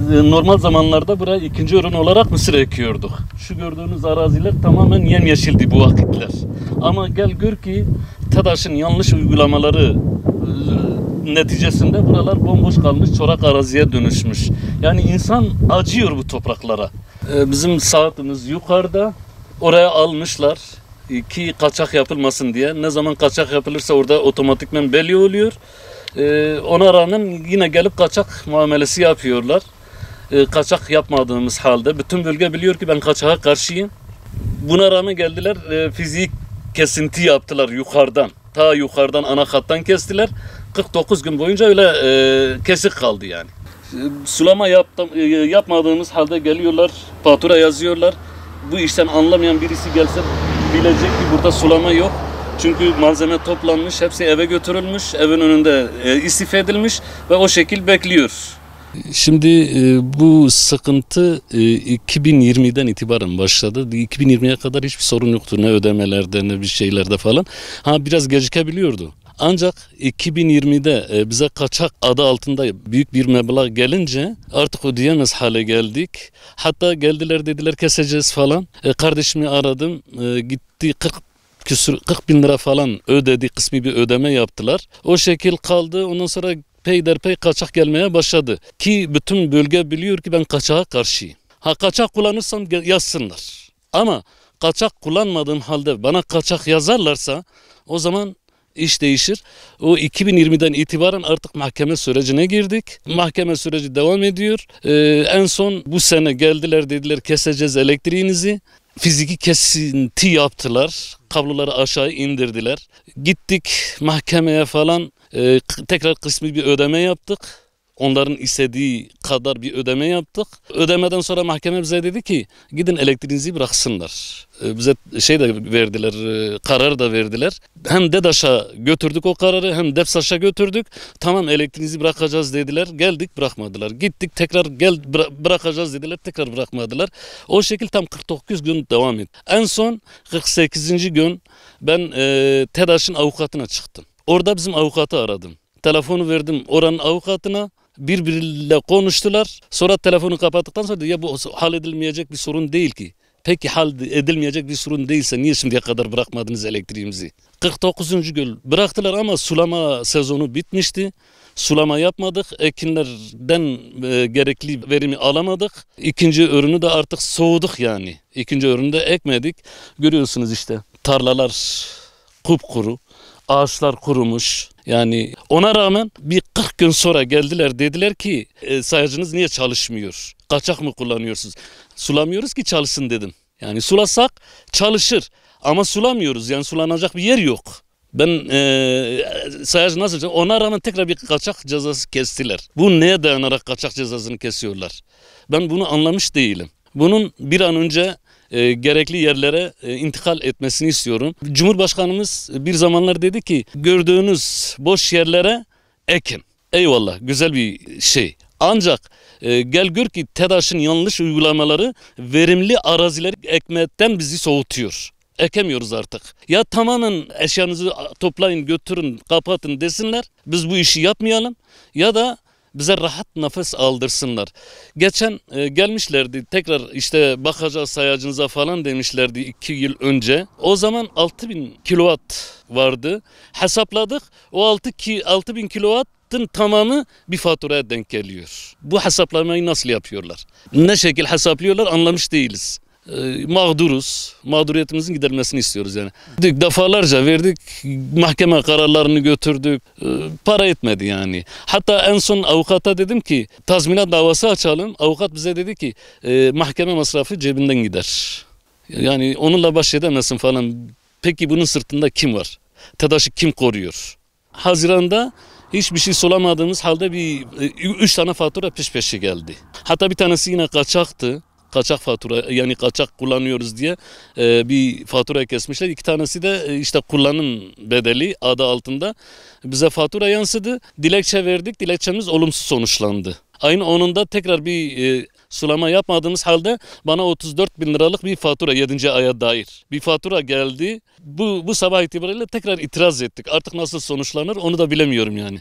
normal zamanlarda buraya ikinci ürün olarak mısır ekiyorduk. Şu gördüğünüz araziler tamamen yemyeşildi bu vakitler. Ama gel gör ki TEDAŞ'ın yanlış uygulamaları neticesinde buralar bomboş kalmış, çorak araziye dönüşmüş. Yani insan acıyor bu topraklara. Bizim saatimiz yukarıda, oraya almışlar ki kaçak yapılmasın diye. Ne zaman kaçak yapılırsa orada otomatikmen belli oluyor. Ona rağmen yine gelip kaçak muamelesi yapıyorlar. Kaçak yapmadığımız halde bütün bölge biliyor ki ben kaçağa karşıyım. Buna rağmen geldiler fizik kesinti yaptılar yukarıdan. Ta yukarıdan ana hattan kestiler. 49 gün boyunca öyle kesik kaldı yani. Sulama yapmadığımız halde geliyorlar, fatura yazıyorlar. Bu işten anlamayan birisi gelse bilecek ki burada sulama yok. Çünkü malzeme toplanmış, hepsi eve götürülmüş, evin önünde istif edilmiş ve o şekil bekliyor. Şimdi bu sıkıntı 2020'den itibaren başladı. 2020'ye kadar hiçbir sorun yoktu. Ne ödemelerde ne bir şeylerde falan. Biraz gecikebiliyordu. Ancak 2020'de bize kaçak adı altında büyük bir meblağ gelince artık ödeyemez hale geldik. Hatta geldiler dediler keseceğiz falan. Kardeşimi aradım, gitti 40 bin lira falan ödedi, kısmi bir ödeme yaptılar. O şekil kaldı. Ondan sonra peyderpey kaçak gelmeye başladı. Ki bütün bölge biliyor ki ben kaçağa karşıyım. Kaçak kullanırsam yazsınlar. Ama kaçak kullanmadığım halde bana kaçak yazarlarsa o zaman iş değişir. O 2020'den itibaren artık mahkeme sürecine girdik. Mahkeme süreci devam ediyor. En son bu sene geldiler dediler keseceğiz elektriğinizi. Fiziki kesinti yaptılar. Kabloları aşağı indirdiler. Gittik mahkemeye falan. Tekrar kısmi bir ödeme yaptık. Onların istediği kadar bir ödeme yaptık. Ödemeden sonra mahkeme bize dedi ki gidin elektriğinizi bıraksınlar. Bize şey de verdiler, karar da verdiler. Hem DEDAŞ'a götürdük o kararı hem DEPSAŞ'a götürdük. Tamam elektriğinizi bırakacağız dediler. Geldik bırakmadılar. Gittik tekrar bırakacağız dediler. Tekrar bırakmadılar. O şekil tam 49 gün devam etti. En son 48. gün ben TEDAŞ'ın avukatına çıktım. Orada bizim avukatı aradım. Telefonu verdim oranın avukatına. Birbiriyle konuştular. Sonra telefonu kapattıktan sonra ya bu halledilmeyecek bir sorun değil ki. Peki halledilmeyecek bir sorun değilse niye şimdiye kadar bırakmadınız elektriğimizi? 49. gün bıraktılar ama sulama sezonu bitmişti. Sulama yapmadık. Ekinlerden gerekli verimi alamadık. İkinci ürünü de artık soğuduk yani. İkinci ürünü de ekmedik. Görüyorsunuz işte tarlalar kupkuru. Ağaçlar kurumuş. Yani ona rağmen bir 40 gün sonra geldiler dediler ki sayacınız niye çalışmıyor? Kaçak mı kullanıyorsunuz? Sulamıyoruz ki çalışsın dedim. Yani sulasak çalışır ama sulamıyoruz yani sulanacak bir yer yok. Ben sayacı nasıl? Ona rağmen tekrar bir kaçak cezası kestiler. Bu neye dayanarak kaçak cezasını kesiyorlar? Ben bunu anlamış değilim. Bunun bir an önce gerekli yerlere intikal etmesini istiyorum. Cumhurbaşkanımız bir zamanlar dedi ki gördüğünüz boş yerlere ekin. Eyvallah güzel bir şey. Ancak gel gör ki TEDAŞ'ın yanlış uygulamaları verimli arazileri ekmekten bizi soğutuyor. Ekemiyoruz artık. Ya tamamen eşyanızı toplayın götürün kapatın desinler. Biz bu işi yapmayalım ya da bize rahat nefes aldırsınlar. Geçen gelmişlerdi tekrar işte bakacağız sayacınıza falan demişlerdi 2 yıl önce. O zaman 6000 kilowatt vardı. Hesapladık o 6000 kilowattın tamamı bir faturaya denk geliyor. Bu hesaplamayı nasıl yapıyorlar? Ne şekil hesaplıyorlar anlamış değiliz. Mağduruz. Mağduriyetimizin giderilmesini istiyoruz yani. Defalarca verdik. Mahkeme kararlarını götürdük. Para etmedi yani. Hatta en son avukata dedim ki tazminat davası açalım. Avukat bize dedi ki mahkeme masrafı cebinden gider. Yani onunla baş edemezsin falan. Peki bunun sırtında kim var? TEDAŞ'ı kim koruyor? Haziran'da hiçbir şey sulamadığımız halde 3 tane fatura peş peşe geldi. Hatta bir tanesi yine kaçaktı. Kaçak fatura yani kaçak kullanıyoruz diye bir fatura kesmişler. 2 tanesi de işte kullanım bedeli adı altında bize fatura yansıdı. Dilekçe verdik. Dilekçemiz olumsuz sonuçlandı. Ayın 10'unda tekrar bir sulama yapmadığımız halde bana 34 bin liralık bir fatura 7. aya dair bir fatura geldi. Bu sabah itibariyle tekrar itiraz ettik. Artık nasıl sonuçlanır onu da bilemiyorum yani.